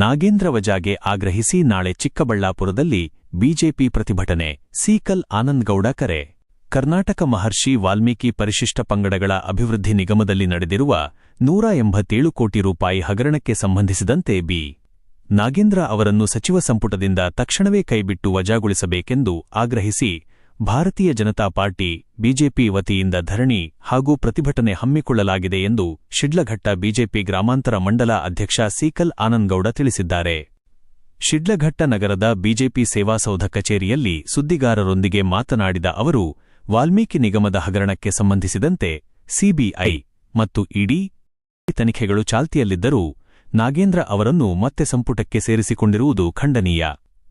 ನಾಗೇಂದ್ರ ವಜಾಗೆ ಆಗ್ರಹಿಸಿ ನಾಳೆ ಚಿಕ್ಕಬಳ್ಳಾಪುರದಲ್ಲಿ ಬಿಜೆಪಿ ಪ್ರತಿಭಟನೆ. ಸೀಕಲ್ ಆನಂದಗೌಡ ಕರೆ. ಕರ್ನಾಟಕ ಮಹರ್ಷಿ ವಾಲ್ಮೀಕಿ ಪರಿಶಿಷ್ಟ ಪಂಗಡಗಳ ಅಭಿವೃದ್ಧಿ ನಿಗಮದಲ್ಲಿ ನಡೆದಿರುವ 187 ಕೋಟಿ ರೂಪಾಯಿ ಹಗರಣಕ್ಕೆ ಸಂಬಂಧಿಸಿದಂತೆ ಬಿ. ನಾಗೇಂದ್ರ ಅವರನ್ನು ಸಚಿವ ಸಂಪುಟದಿಂದ ತಕ್ಷಣವೇ ಕೈಬಿಟ್ಟು ವಜಾಗೊಳಿಸಬೇಕೆಂದು ಆಗ್ರಹಿಸಿ ಭಾರತೀಯ ಜನತಾ ಪಾರ್ಟಿ ಬಿಜೆಪಿ ವತಿಯಿಂದ ಧರಣಿ ಹಾಗೂ ಪ್ರತಿಭಟನೆ ಹಮ್ಮಿಕೊಳ್ಳಲಾಗಿದೆ ಎಂದು ಶಿಡ್ಲಘಟ್ಟ ಬಿಜೆಪಿ ಗ್ರಾಮಾಂತರ ಮಂಡಲ ಅಧ್ಯಕ್ಷ ಸೀಕಲ್ ಆನಂದಗೌಡ ತಿಳಿಸಿದ್ದಾರೆ. ಶಿಡ್ಲಘಟ್ಟ ನಗರದ ಬಿಜೆಪಿ ಸೇವಾಸೌಧ ಕಚೇರಿಯಲ್ಲಿ ಸುದ್ದಿಗಾರರೊಂದಿಗೆ ಮಾತನಾಡಿದ ಅವರು, ವಾಲ್ಮೀಕಿ ನಿಗಮದ ಹಗರಣಕ್ಕೆ ಸಂಬಂಧಿಸಿದಂತೆ ಸಿಬಿಐ ಮತ್ತು ಇಡಿ ತನಿಖೆಗಳು ಚಾಲ್ತಿಯಲ್ಲಿದ್ದರೂ ನಾಗೇಂದ್ರ ಅವರನ್ನು ಮತ್ತೆ ಸಂಪುಟಕ್ಕೆ ಸೇರಿಸಿಕೊಂಡಿರುವುದು ಖಂಡನೀಯ.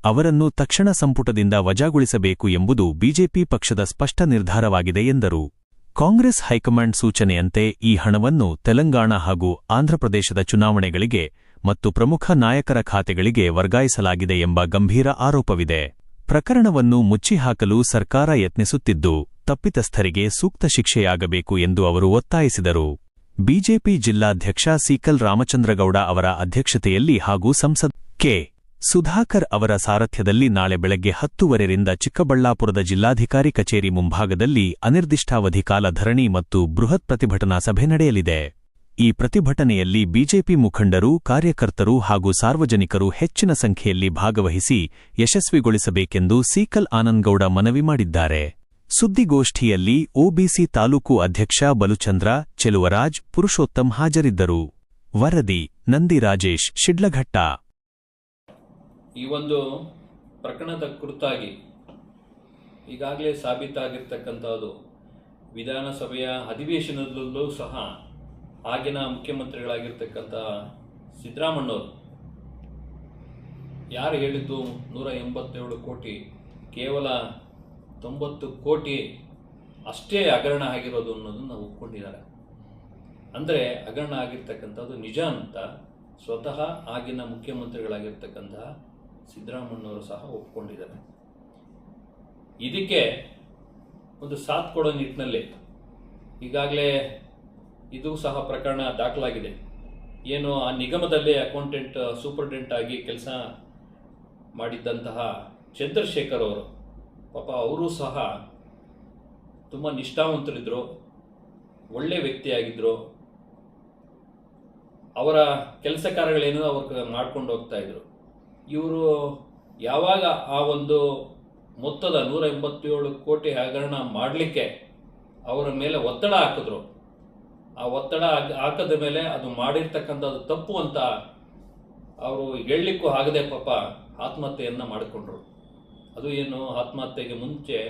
ಅವರನ್ನು ತಕ್ಷಣ ಸಂಪುಟದಿಂದ ವಜಾಗೊಳಿಸಬೇಕು ಎಂಬುದು ಬಿಜೆಪಿ ಪಕ್ಷದ ಸ್ಪಷ್ಟ ನಿರ್ಧಾರವಾಗಿದೆ ಎಂದರು. ಕಾಂಗ್ರೆಸ್ ಹೈಕಮಾಂಡ್ ಸೂಚನೆಯಂತೆ ಈ ಹಣವನ್ನು ತೆಲಂಗಾಣ ಹಾಗೂ ಆಂಧ್ರಪ್ರದೇಶದ ಚುನಾವಣೆಗಳಿಗೆ ಮತ್ತು ಪ್ರಮುಖ ನಾಯಕರ ಖಾತೆಗಳಿಗೆ ವರ್ಗಾಯಿಸಲಾಗಿದೆ ಎಂಬ ಗಂಭೀರ ಆರೋಪವಿದೆ. ಪ್ರಕರಣವನ್ನು ಮುಚ್ಚಿಹಾಕಲು ಸರ್ಕಾರ ಯತ್ನಿಸುತ್ತಿದ್ದು, ತಪ್ಪಿತಸ್ಥರಿಗೆ ಸೂಕ್ತ ಶಿಕ್ಷೆಯಾಗಬೇಕು ಎಂದು ಅವರು ಒತ್ತಾಯಿಸಿದರು. ಬಿಜೆಪಿ ಜಿಲ್ಲಾಧ್ಯಕ್ಷ ಸೀಕಲ್ ರಾಮಚಂದ್ರಗೌಡ ಅವರ ಅಧ್ಯಕ್ಷತೆಯಲ್ಲಿ ಹಾಗೂ ಸಂಸದ ಕೆ. ಸುಧಾಕರ್ ಅವರ ಸಾರಥ್ಯದಲ್ಲಿ ನಾಳೆ ಬೆಳಗ್ಗೆ 10:30ರಿಂದ ಚಿಕ್ಕಬಳ್ಳಾಪುರದ ಜಿಲ್ಲಾಧಿಕಾರಿ ಕಚೇರಿ ಮುಂಭಾಗದಲ್ಲಿ ಅನಿರ್ದಿಷ್ಟಾವಧಿ ಕಾಲ ಧರಣಿ ಮತ್ತು ಬೃಹತ್ ಪ್ರತಿಭಟನಾ ಸಭೆ ನಡೆಯಲಿದೆ. ಈ ಪ್ರತಿಭಟನೆಯಲ್ಲಿ ಬಿಜೆಪಿ ಮುಖಂಡರು, ಕಾರ್ಯಕರ್ತರು ಹಾಗೂ ಸಾರ್ವಜನಿಕರು ಹೆಚ್ಚಿನ ಸಂಖ್ಯೆಯಲ್ಲಿ ಭಾಗವಹಿಸಿ ಯಶಸ್ವಿಗೊಳಿಸಬೇಕೆಂದು ಸೀಕಲ್ ಆನಂದಗೌಡ ಮನವಿ ಮಾಡಿದ್ದಾರೆ. ಸುದ್ದಿಗೋಷ್ಠಿಯಲ್ಲಿ ಒಬಿಸಿ ತಾಲೂಕು ಅಧ್ಯಕ್ಷ ಬಲುಚಂದ್ರ, ಚೆಲುವರಾಜ್, ಪುರುಷೋತ್ತಮ್ ಹಾಜರಿದ್ದರು. ವರದಿ ನಂದಿ ರಾಜೇಶ್, ಶಿಡ್ಲಘಟ್ಟ. ಈ ಒಂದು ಪ್ರಕರಣದ ಕುರಿತಾಗಿ ಈಗಾಗಲೇ ಸಾಬೀತಾಗಿರ್ತಕ್ಕಂಥದ್ದು ವಿಧಾನಸಭೆಯ ಅಧಿವೇಶನದಲ್ಲೂ ಸಹ ಆಗಿನ ಮುಖ್ಯಮಂತ್ರಿಗಳಾಗಿರ್ತಕ್ಕಂಥ ಸಿದ್ದರಾಮಣ್ಣವರು ಯಾರು ಹೇಳಿದ್ದು 187 ಕೋಟಿ, ಕೇವಲ 90 ಕೋಟಿ ಅಷ್ಟೇ ಹಗರಣ ಆಗಿರೋದು ಅನ್ನೋದನ್ನು ಒಪ್ಕೊಂಡಿದ್ದಾರೆ. ಅಂದರೆ ಹಗರಣ ಆಗಿರ್ತಕ್ಕಂಥದ್ದು ನಿಜ ಅಂತ ಸ್ವತಃ ಆಗಿನ ಮುಖ್ಯಮಂತ್ರಿಗಳಾಗಿರ್ತಕ್ಕಂಥ ಸಿದ್ದರಾಮಣ್ಣವರು ಸಹ ಒಪ್ಕೊಂಡಿದ್ದಾರೆ. ಇದಕ್ಕೆ ಒಂದು ಸಾಥ್ ಕೊಡೋ ನಿಟ್ಟಿನಲ್ಲಿ ಈಗಾಗಲೇ ಇದು ಸಹ ಪ್ರಕರಣ ದಾಖಲಾಗಿದೆ. ಏನು ಆ ನಿಗಮದಲ್ಲಿ ಅಕೌಂಟೆಂಟ್ ಸೂಪರ್ಡೆಂಟ್ ಆಗಿ ಕೆಲಸ ಮಾಡಿದ್ದಂತಹ ಚಂದ್ರಶೇಖರ್ ಅವರು, ಪಾಪ ಅವರು ಸಹ ತುಂಬ ನಿಷ್ಠಾವಂತರಿದ್ದರು, ಒಳ್ಳೆ ವ್ಯಕ್ತಿಯಾಗಿದ್ದರು. ಅವರ ಕೆಲಸ ಕಾರ್ಯಗಳೇನೋ ಅವ್ರು ಮಾಡ್ಕೊಂಡು ಹೋಗ್ತಾ ಇದ್ರು. ಇವರು ಯಾವಾಗ ಆ ಒಂದು ಮೊತ್ತದ 187 ಕೋಟಿ ಹಗರಣ ಮಾಡಲಿಕ್ಕೆ ಅವರ ಮೇಲೆ ಒತ್ತಡ ಹಾಕಿದ್ರು, ಆ ಒತ್ತಡ ಹಾಕದ ಮೇಲೆ ಅದು ಮಾಡಿರ್ತಕ್ಕಂಥದ್ದು ತಪ್ಪು ಅಂತ ಅವರು ಹೇಳಲಿಕ್ಕೂ ಆಗದೆ ಪಾಪ ಆತ್ಮಹತ್ಯೆಯನ್ನು ಮಾಡಿಕೊಂಡ್ರು. ಅದು ಏನು, ಆತ್ಮಹತ್ಯೆಗೆ ಮುಂಚೆ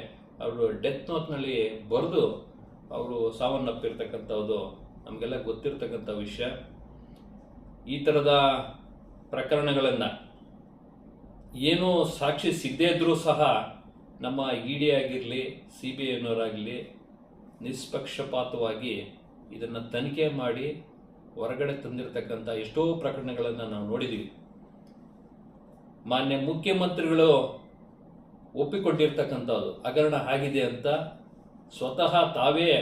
ಅವರು ಡೆತ್ ನೋಟ್ನಲ್ಲಿ ಬರೆದು ಅವರು ಸಾವನ್ನಪ್ಪಿರ್ತಕ್ಕಂಥದ್ದು ನಮಗೆಲ್ಲ ಗೊತ್ತಿರ್ತಕ್ಕಂಥ ವಿಷಯ. ಈ ಥರದ ಪ್ರಕರಣಗಳನ್ನು ಏನೂ ಸಾಕ್ಷಿ ಸಿಗದೇ ಇದ್ದರೂ ಸಹ ನಮ್ಮ ಇಡಿ ಆಗಿರಲಿ, CBIನವರಾಗಲಿ ನಿಷ್ಪಕ್ಷಪಾತವಾಗಿ ಇದನ್ನು ತನಿಖೆ ಮಾಡಿ ಹೊರಗಡೆ ತಂದಿರತಕ್ಕಂಥ ಎಷ್ಟೋ ಪ್ರಕರಣಗಳನ್ನು ನಾವು ನೋಡಿದ್ದೀವಿ. ಮಾನ್ಯ ಮುಖ್ಯಮಂತ್ರಿಗಳು ಒಪ್ಪಿಕೊಂಡಿರ್ತಕ್ಕಂಥದ್ದು ಹಗರಣ ಆಗಿದೆ ಅಂತ ಸ್ವತಃ ತಾವೇ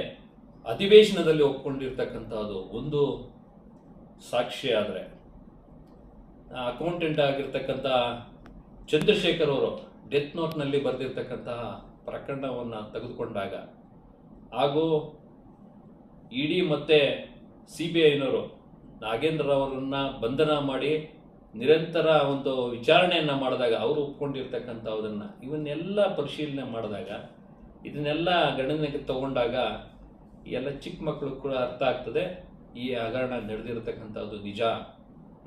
ಅಧಿವೇಶನದಲ್ಲಿ ಒಪ್ಕೊಂಡಿರ್ತಕ್ಕಂಥದ್ದು ಒಂದು ಸಾಕ್ಷಿ. ಆದರೆ ಅಕೌಂಟೆಂಟ್ ಆಗಿರ್ತಕ್ಕಂಥ ಚಂದ್ರಶೇಖರ್ ಅವರು ಡೆತ್ ನೋಟ್ನಲ್ಲಿ ಬರೆದಿರ್ತಕ್ಕಂತಹ ಪ್ರಕರಣವನ್ನು ತೆಗೆದುಕೊಂಡಾಗ ಹಾಗೂ ಇಡಿ ಮತ್ತು CBIನವರು ನಾಗೇಂದ್ರ ಅವರನ್ನು ಬಂಧನ ಮಾಡಿ ನಿರಂತರ ಒಂದು ವಿಚಾರಣೆಯನ್ನು ಮಾಡಿದಾಗ ಅವರು ಒಪ್ಕೊಂಡಿರ್ತಕ್ಕಂಥದನ್ನು ಇವನ್ನೆಲ್ಲ ಪರಿಶೀಲನೆ ಮಾಡಿದಾಗ ಇದನ್ನೆಲ್ಲ ಗಣನೆಗೆ ತಗೊಂಡಾಗ ಎಲ್ಲ ಚಿಕ್ಕ ಮಕ್ಕಳು ಕೂಡ ಅರ್ಥ ಆಗ್ತದೆ ಈ ಹಗರಣ ನಡೆದಿರತಕ್ಕಂಥದ್ದು ನಿಜ.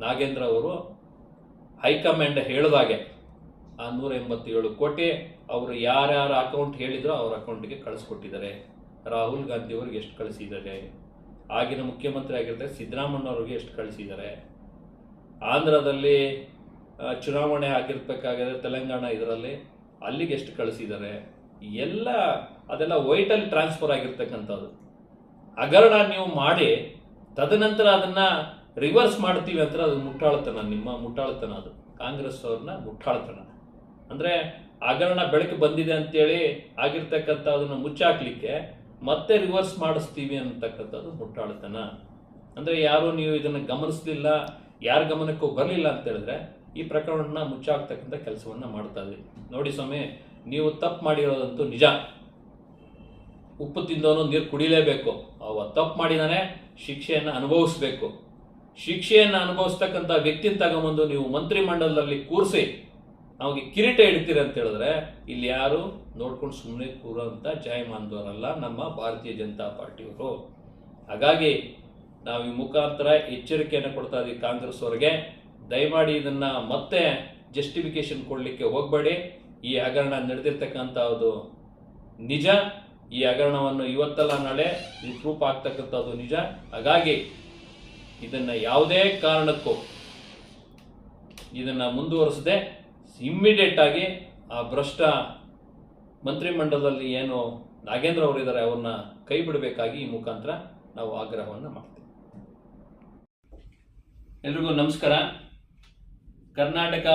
ನಾಗೇಂದ್ರ ಅವರು ಹೈಕಮಾಂಡ್ ಹೇಳಿದಾಗೆ ಆ 187 ಕೋಟಿ ಅವರು ಯಾರ್ಯಾರ ಅಕೌಂಟ್ ಹೇಳಿದ್ರೋ ಅವ್ರ ಅಕೌಂಟ್ಗೆ ಕಳಿಸ್ಕೊಟ್ಟಿದ್ದಾರೆ. ರಾಹುಲ್ ಗಾಂಧಿ ಅವರಿಗೆ ಎಷ್ಟು ಕಳಿಸಿದ್ದಾರೆ, ಆಗಿನ ಮುಖ್ಯಮಂತ್ರಿ ಆಗಿರ್ತಾರೆ ಸಿದ್ದರಾಮಣ್ಣವ್ರಿಗೆ ಎಷ್ಟು ಕಳಿಸಿದ್ದಾರೆ, ಆಂಧ್ರದಲ್ಲಿ ಚುನಾವಣೆ ಆಗಿರ್ಬೇಕಾಗಿದೆ ತೆಲಂಗಾಣ ಇದರಲ್ಲಿ ಅಲ್ಲಿಗೆ ಎಷ್ಟು ಕಳಿಸಿದ್ದಾರೆ, ಎಲ್ಲ ಅದೆಲ್ಲ ವೈಟಲ್ ಟ್ರಾನ್ಸ್ಫರ್ ಆಗಿರ್ತಕ್ಕಂಥದ್ದು. ಹಗರಣ ನೀವು ಮಾಡಿ ತದನಂತರ ಅದನ್ನು ರಿವರ್ಸ್ ಮಾಡ್ತೀವಿ ಅಂತ ಅದು ಮುಟ್ಟಾಳತನ, ನಿಮ್ಮ ಮುಟ್ಟಾಳತನ, ಅದು ಕಾಂಗ್ರೆಸ್ ಅವ್ರನ್ನ ಮುಟ್ಟಾಳತನ. ಅಂದರೆ ಹಗರಣ ಬೆಳಕು ಬಂದಿದೆ ಅಂತೇಳಿ ಆಗಿರ್ತಕ್ಕಂಥ ಅದನ್ನು ಮುಚ್ಚಾಕ್ಲಿಕ್ಕೆ ಮತ್ತೆ ರಿವರ್ಸ್ ಮಾಡಿಸ್ತೀವಿ ಅಂತಕ್ಕಂಥದ್ದು ಮುಟ್ಟಾಳತನ. ಅಂದರೆ ಯಾರು ನೀವು ಇದನ್ನು ಗಮನಿಸಲಿಲ್ಲ, ಯಾರ ಗಮನಕ್ಕೂ ಬರಲಿಲ್ಲ ಅಂತ ಹೇಳಿದ್ರೆ ಈ ಪ್ರಕರಣವನ್ನು ಮುಚ್ಚಾಕ್ತಕ್ಕಂಥ ಕೆಲಸವನ್ನು ಮಾಡ್ತಾ ಇದ್ವಿ. ನೋಡಿ ಸ್ವಾಮಿ, ನೀವು ತಪ್ಪು ಮಾಡಿರೋದಂತೂ ನಿಜ. ಉಪ್ಪು ತಿಂದವನು ನೀರು ಕುಡಿಲೇಬೇಕು. ಅವ ತಪ್ಪು ಮಾಡಿದಾನೆ, ಶಿಕ್ಷೆಯನ್ನು ಅನುಭವಿಸ್ಬೇಕು. ಶಿಕ್ಷೆಯನ್ನು ಅನುಭವಿಸ್ತಕ್ಕಂಥ ವ್ಯಕ್ತಿನ ತಗೊಂಬಂದು ನೀವು ಮಂತ್ರಿಮಂಡಲದಲ್ಲಿ ಕೂರಿಸಿ ಅವಿಗೆ ಕಿರೀಟ ಇಡ್ತೀರಿ ಅಂತ ಹೇಳಿದ್ರೆ ಇಲ್ಲಿ ಯಾರು ನೋಡ್ಕೊಂಡು ಸುಮ್ಮನೆ ಕೂರೋಂಥ ಜಾಯಮಾನದವರಲ್ಲ ನಮ್ಮ ಭಾರತೀಯ ಜನತಾ ಪಾರ್ಟಿಯವರು. ಹಾಗಾಗಿ ನಾವು ಈ ಮುಖಾಂತರ ಎಚ್ಚರಿಕೆಯನ್ನು ಕೊಡ್ತಾ ಇದ್ದೀವಿ ಕಾಂಗ್ರೆಸ್ ಅವರಿಗೆ, ದಯಮಾಡಿ ಇದನ್ನ ಮತ್ತೆ ಜಸ್ಟಿಫಿಕೇಶನ್ ಕೊಡಲಿಕ್ಕೆ ಹೋಗಬೇಡಿ. ಈ ಹಗರಣ ನಡೆದಿರ್ತಕ್ಕಂಥದ್ದು ನಿಜ. ಈ ಹಗರಣವನ್ನು ಇವತ್ತಲ್ಲ ನಾಳೆ ಈ ಪ್ರೂಫ್ ಆಗ್ತಕ್ಕಂಥದ್ದು ನಿಜ. ಹಾಗಾಗಿ ಇದನ್ನು ಯಾವುದೇ ಕಾರಣಕ್ಕೂ ಇದನ್ನು ಮುಂದುವರಿಸದೆ ಇಮ್ಮಿಡಿಯೇಟ್ ಆಗಿ ಆ ಭ್ರಷ್ಟ ಮಂತ್ರಿಮಂಡಲದಲ್ಲಿ ಏನು ನಾಗೇಂದ್ರ ಅವರಿದ್ದಾರೆ ಅವ್ರನ್ನ ಕೈ ಬಿಡಬೇಕಾಗಿ ಈ ಮುಖಾಂತರ ನಾವು ಆಗ್ರಹವನ್ನು ಮಾಡ್ತೀವಿ. ಎಲ್ರಿಗೂ ನಮಸ್ಕಾರ. ಕರ್ನಾಟಕ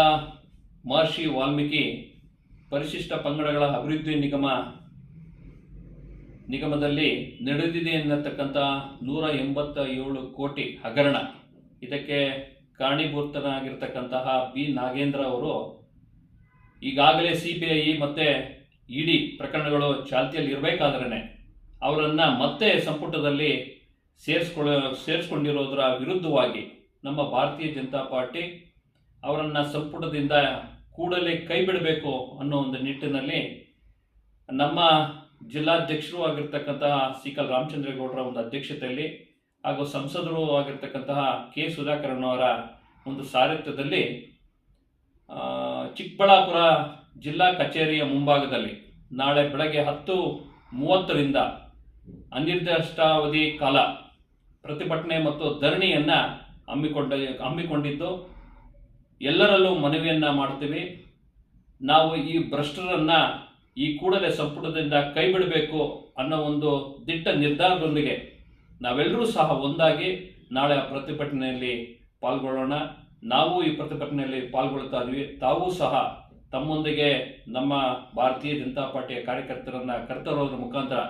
ಮಹರ್ಷಿ ವಾಲ್ಮೀಕಿ ಪರಿಶಿಷ್ಟ ಪಂಗಡಗಳ ಅಭಿವೃದ್ಧಿ ನಿಗಮದಲ್ಲಿ ನಡೆದಿದೆ ಎನ್ನತಕ್ಕಂಥ 187 ಕೋಟಿ ಹಗರಣ, ಇದಕ್ಕೆ ಕಾರಣೀಭೂತನಾಗಿರ್ತಕ್ಕಂತಹ ಬಿ ನಾಗೇಂದ್ರ ಅವರು ಈಗಾಗಲೇ CBI ಮತ್ತು ED ಪ್ರಕರಣಗಳು ಚಾಲ್ತಿಯಲ್ಲಿ ಇರಬೇಕಾದ್ರೇ ಅವರನ್ನು ಮತ್ತೆ ಸಂಪುಟದಲ್ಲಿ ಸೇರಿಸ್ಕೊಂಡಿರೋದರ ವಿರುದ್ಧವಾಗಿ ನಮ್ಮ ಭಾರತೀಯ ಜನತಾ ಪಾರ್ಟಿ ಅವರನ್ನು ಸಂಪುಟದಿಂದ ಕೂಡಲೇ ಕೈ ಬಿಡಬೇಕು ಅನ್ನೋ ಒಂದು ನಿಟ್ಟಿನಲ್ಲಿ ನಮ್ಮ ಜಿಲ್ಲಾಧ್ಯಕ್ಷರು ಆಗಿರ್ತಕ್ಕಂತಹ ಸಿಕಲ್ ರಾಮಚಂದ್ರೇಗೌಡರ ಒಂದು ಅಧ್ಯಕ್ಷತೆಯಲ್ಲಿ ಹಾಗೂ ಸಂಸದರು ಆಗಿರ್ತಕ್ಕಂತಹ ಕೆ ಸುಧಾಕರನ್ ಅವರ ಒಂದು ಸಾರಥ್ಯದಲ್ಲಿ ಚಿಕ್ಕಬಳ್ಳಾಪುರ ಜಿಲ್ಲಾ ಕಚೇರಿಯ ಮುಂಭಾಗದಲ್ಲಿ ನಾಳೆ ಬೆಳಗ್ಗೆ 10:30ರಿಂದ ಅನಿರ್ದಿಷ್ಟಾವಧಿ ಕಾಲ ಪ್ರತಿಭಟನೆ ಮತ್ತು ಧರಣಿಯನ್ನು ಹಮ್ಮಿಕೊಂಡಿದ್ದು ಎಲ್ಲರಲ್ಲೂ ಮನವಿಯನ್ನು ಮಾಡ್ತೀವಿ. ನಾವು ಈ ಭ್ರಷ್ಟರನ್ನು ಈ ಕೂಡಲೇ ಸಂಪುಟದಿಂದ ಕೈ ಬಿಡಬೇಕು ಅನ್ನೋ ಒಂದು ದಿಟ್ಟ ನಿರ್ಧಾರದೊಂದಿಗೆ ನಾವೆಲ್ಲರೂ ಸಹ ಒಂದಾಗಿ ನಾಳೆ ಆ ಪ್ರತಿಭಟನೆಯಲ್ಲಿ ಪಾಲ್ಗೊಳ್ಳೋಣ. ನಾವು ಈ ಪ್ರತಿಭಟನೆಯಲ್ಲಿ ಪಾಲ್ಗೊಳ್ತಾ ಇದ್ವಿ. ತಾವೂ ಸಹ ತಮ್ಮೊಂದಿಗೆ ನಮ್ಮ ಭಾರತೀಯ ಜನತಾ ಪಾರ್ಟಿಯ ಕಾರ್ಯಕರ್ತರನ್ನು ಕರೆತರೋದ್ರ ಮುಖಾಂತರ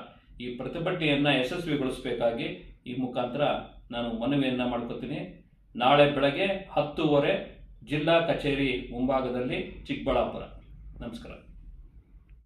ಈ ಪ್ರತಿಭಟನೆಯನ್ನು ಯಶಸ್ವಿಗೊಳಿಸಬೇಕಾಗಿ ಈ ಮುಖಾಂತರ ನಾನು ಮನವಿಯನ್ನು ಮಾಡ್ಕೋತೀನಿ. ನಾಳೆ ಬೆಳಗ್ಗೆ 10:30 ಜಿಲ್ಲಾ ಕಚೇರಿ ಮುಂಭಾಗದಲ್ಲಿ ಚಿಕ್ಕಬಳ್ಳಾಪುರ. ನಮಸ್ಕಾರ.